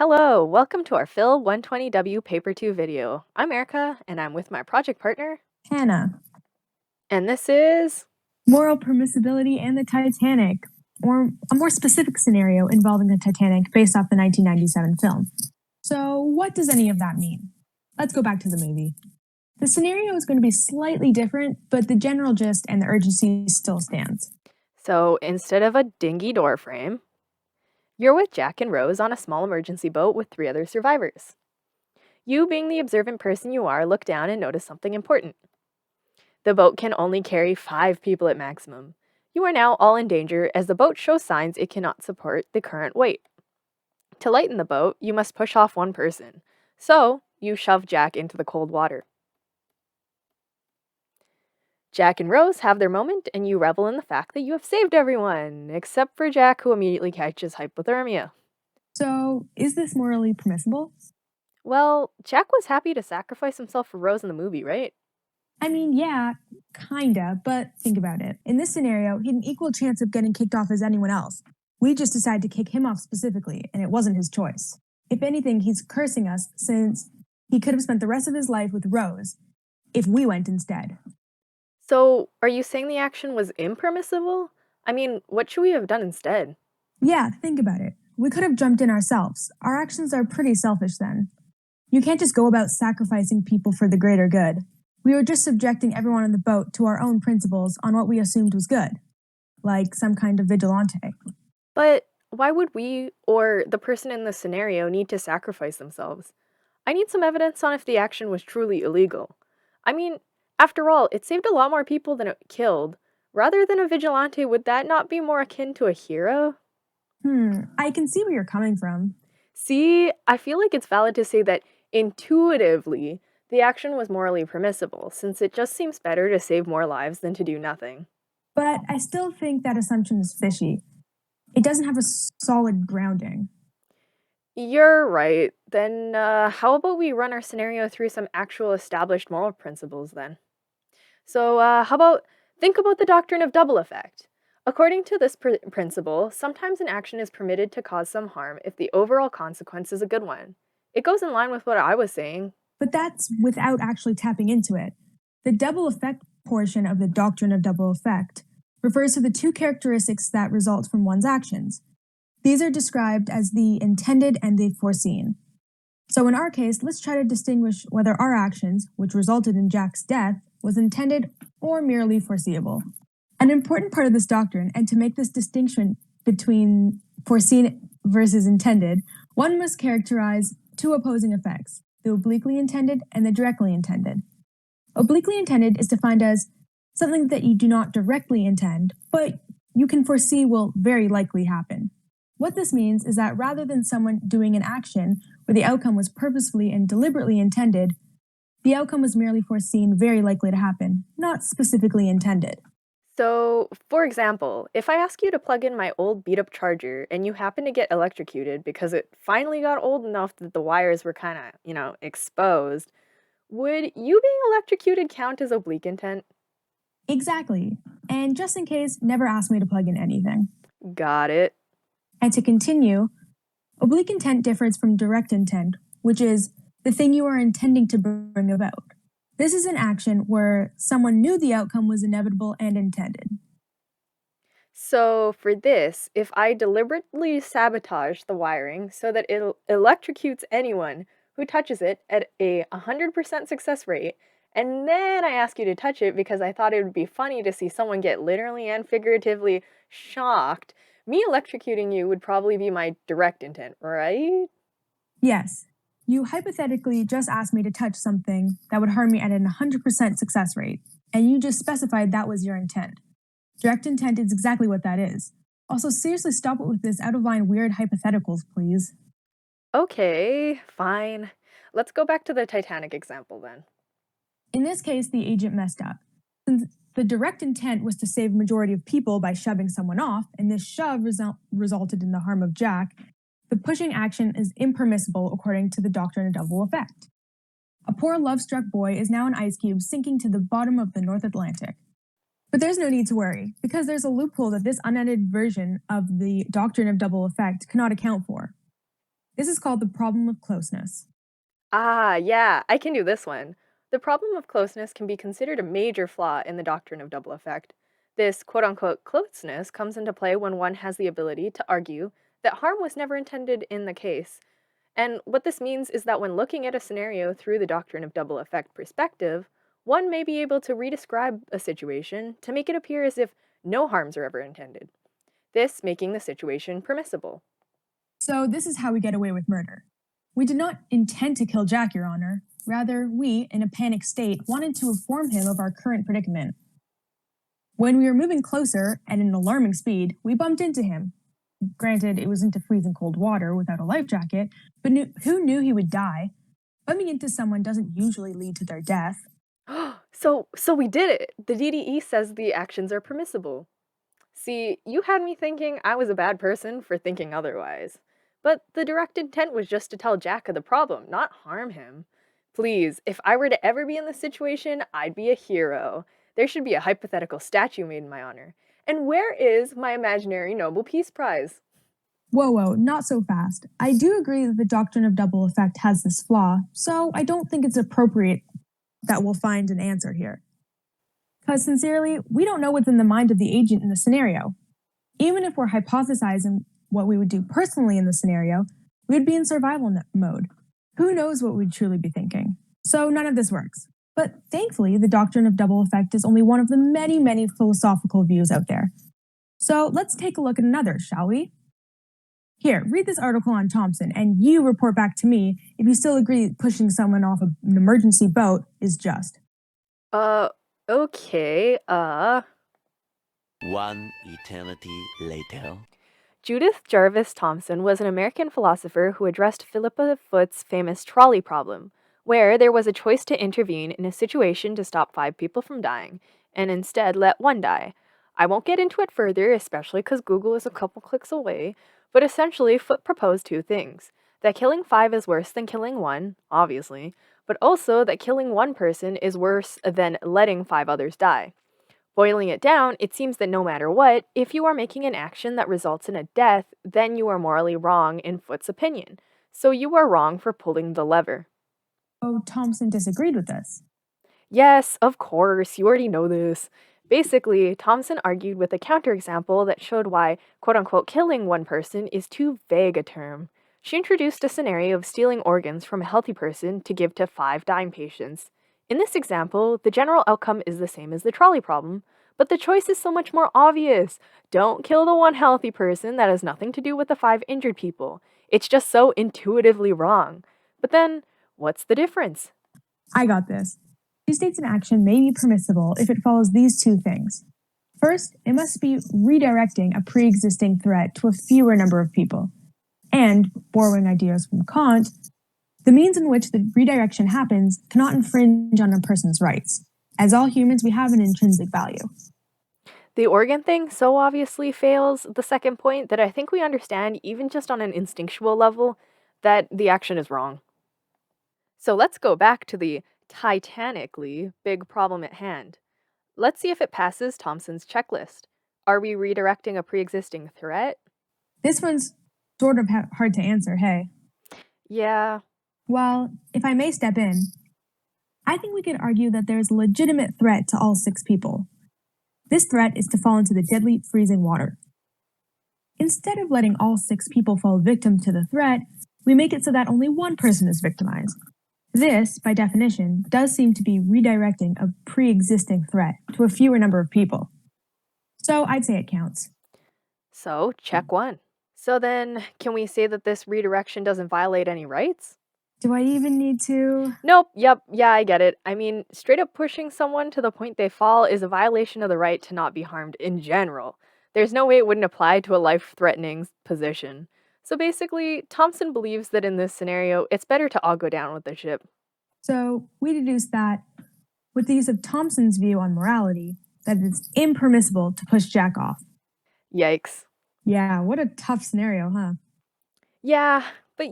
Hello, welcome to our Phil 120W Paper 2 video. I'm Erica, and I'm with my project partner, Hannah. and this is... Moral permissibility and the Titanic, or a more specific scenario involving the Titanic based off the 1997 film. So what does any of that mean? Let's go back to the movie. The scenario is going to be slightly different, but the general gist and the urgency still stands. So instead of a dingy door frame, you're with Jack and Rose on a small emergency boat with 3 other survivors. You, being the observant person you are, look down and notice something important. The boat can only carry 5 people at maximum. You are now all in danger as the boat shows signs it cannot support the current weight. To lighten the boat, you must push off one person. So, you shove Jack into the cold water. Jack and Rose have their moment, and you revel in the fact that you have saved everyone, except for Jack, who immediately catches hypothermia. So, is this morally permissible? Well, Jack was happy to sacrifice himself for Rose in the movie, right? I mean, yeah, kinda, but think about it. In this scenario, he had an equal chance of getting kicked off as anyone else. We just decided to kick him off specifically, and it wasn't his choice. If anything, he's cursing us since he could have spent the rest of his life with Rose if we went instead. So, are you saying the action was impermissible? I mean, what should we have done instead? Yeah, think about it. We could have jumped in ourselves. Our actions are pretty selfish then. You can't just go about sacrificing people for the greater good. We were just subjecting everyone on the boat to our own principles on what we assumed was good, like some kind of vigilante. But why would we, or the person in the scenario, need to sacrifice themselves? I need some evidence on if the action was truly illegal. I mean, after all, it saved a lot more people than it killed. Rather than a vigilante, would that not be more akin to a hero? I can see where you're coming from. See, I feel like it's valid to say that intuitively, the action was morally permissible, since it just seems better to save more lives than to do nothing. But I still think that assumption is fishy. It doesn't have a solid grounding. You're right. Then how about we run our scenario through some actual established moral principles then? So how about think about the doctrine of double effect. According to this principle, sometimes an action is permitted to cause some harm if the overall consequence is a good one. It goes in line with what I was saying. But that's without actually tapping into it. The double effect portion of the doctrine of double effect refers to the 2 characteristics that result from one's actions. These are described as the intended and the foreseen. So in our case, let's try to distinguish whether our actions, which resulted in Jack's death, was intended or merely foreseeable. An important part of this doctrine, and to make this distinction between foreseen versus intended, one must characterize 2 opposing effects, the obliquely intended and the directly intended. Obliquely intended is defined as something that you do not directly intend, but you can foresee will very likely happen. What this means is that rather than someone doing an action where the outcome was purposefully and deliberately intended, the outcome was merely foreseen very likely to happen, not specifically intended. So, for example, if I ask you to plug in my old beat-up charger and you happen to get electrocuted because it finally got old enough that the wires were kind of, exposed, would you being electrocuted count as oblique intent? Exactly. And just in case, never ask me to plug in anything. Got it. And to continue, oblique intent differs from direct intent, which is the thing you are intending to bring about. This is an action where someone knew the outcome was inevitable and intended. So for this, if I deliberately sabotage the wiring so that it electrocutes anyone who touches it at a 100% success rate, and then I ask you to touch it because I thought it would be funny to see someone get literally and figuratively shocked, me electrocuting you would probably be my direct intent, right? Yes, you hypothetically just asked me to touch something that would harm me at an 100% success rate, and you just specified that was your intent. Direct intent is exactly what that is. Also, seriously, stop it with this out-of-line weird hypotheticals, please. Okay, fine. Let's go back to the Titanic example then. In this case, the agent messed up. Since the direct intent was to save a majority of people by shoving someone off, and this shove resulted in the harm of Jack, the pushing action is impermissible according to the doctrine of double effect. A poor love-struck boy is now an ice cube sinking to the bottom of the North Atlantic. But there's no need to worry, because there's a loophole that this unedited version of the doctrine of double effect cannot account for. This is called the problem of closeness. Ah, yeah, I can do this one. The problem of closeness can be considered a major flaw in the doctrine of double effect. This quote unquote closeness comes into play when one has the ability to argue that harm was never intended in the case. And what this means is that when looking at a scenario through the doctrine of double effect perspective, one may be able to redescribe a situation to make it appear as if no harms are ever intended, this making the situation permissible. So, this is how we get away with murder. We did not intend to kill Jack, Your Honor. Rather, we, in a panic state, wanted to inform him of our current predicament. When we were moving closer at an alarming speed, we bumped into him. Granted, it was into freezing cold water without a life jacket, but who knew he would die? Bumping into someone doesn't usually lead to their death. So we did it. The DDE says the actions are permissible. See, you had me thinking I was a bad person for thinking otherwise. But the direct intent was just to tell Jack of the problem, not harm him. Please, if I were to ever be in this situation, I'd be a hero. There should be a hypothetical statue made in my honor. And where is my imaginary Nobel Peace Prize? Whoa, not so fast. I do agree that the doctrine of double effect has this flaw, so I don't think it's appropriate that we'll find an answer here. Because sincerely, we don't know what's in the mind of the agent in the scenario. Even if we're hypothesizing what we would do personally in the scenario, we would be in survival mode. Who knows what we'd truly be thinking? So none of this works. But thankfully, the doctrine of double effect is only one of the many philosophical views out there. So let's take a look at another, shall we? Here, read this article on Thompson, and you report back to me if you still agree pushing someone off an emergency boat is just. Okay, One eternity later. Judith Jarvis Thompson was an American philosopher who addressed Philippa Foot's famous trolley problem, where there was a choice to intervene in a situation to stop 5 people from dying, and instead let 1 die. I won't get into it further, especially because Google is a couple clicks away, but essentially Foot proposed 2 things. That killing 5 is worse than killing 1, obviously, but also that killing 1 person is worse than letting 5 others die. Boiling it down, it seems that no matter what, if you are making an action that results in a death, then you are morally wrong in Foot's opinion. So you are wrong for pulling the lever. Oh, Thompson disagreed with this. Yes, of course, you already know this. Basically, Thompson argued with a counterexample that showed why, quote unquote, killing 1 person is too vague a term. She introduced a scenario of stealing organs from a healthy person to give to 5 dying patients. In this example, the general outcome is the same as the trolley problem, but the choice is so much more obvious. Don't kill the 1 healthy person that has nothing to do with the 5 injured people. It's just so intuitively wrong. But then, what's the difference? I got this. She states an action may be permissible if it follows these 2 things. First, it must be redirecting a pre-existing threat to a fewer number of people. And, borrowing ideas from Kant, the means in which the redirection happens cannot infringe on a person's rights. As all humans, we have an intrinsic value. The organ thing so obviously fails the second point that I think we understand, even just on an instinctual level, that the action is wrong. So let's go back to the titanically big problem at hand. Let's see if it passes Thompson's checklist. Are we redirecting a pre-existing threat? This one's sort of hard to answer, hey? Yeah. Well, if I may step in, I think we could argue that there is a legitimate threat to all 6 people. This threat is to fall into the deadly freezing water. Instead of letting all 6 people fall victim to the threat, we make it so that only 1 person is victimized. This, by definition, does seem to be redirecting a pre-existing threat to a fewer number of people. So I'd say it counts. So, check 1. So then, can we say that this redirection doesn't violate any rights? Do I even need to? Nope, yep, yeah, I get it. I mean, straight up pushing someone to the point they fall is a violation of the right to not be harmed in general. There's no way it wouldn't apply to a life-threatening position. So basically, Thompson believes that in this scenario, it's better to all go down with the ship. So we deduce that, with the use of Thompson's view on morality, that it's impermissible to push Jack off. Yikes. Yeah, what a tough scenario, huh? Yeah, but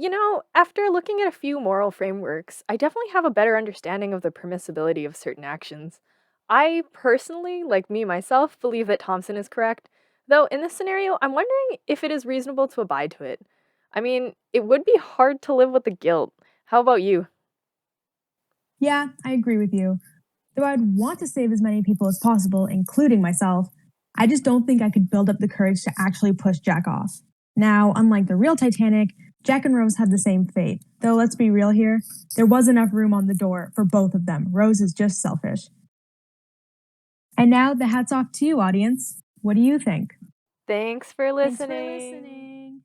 after looking at a few moral frameworks, I definitely have a better understanding of the permissibility of certain actions. I personally, like me myself, believe that Thompson is correct, though in this scenario, I'm wondering if it is reasonable to abide to it. I mean, it would be hard to live with the guilt. How about you? Yeah, I agree with you. Though I'd want to save as many people as possible, including myself, I just don't think I could build up the courage to actually push Jack off. Now, unlike the real Titanic, Jack and Rose had the same fate. Though let's be real here, there was enough room on the door for both of them. Rose is just selfish. And now the hat's off to you, audience. What do you think? Thanks for listening. Thanks for listening.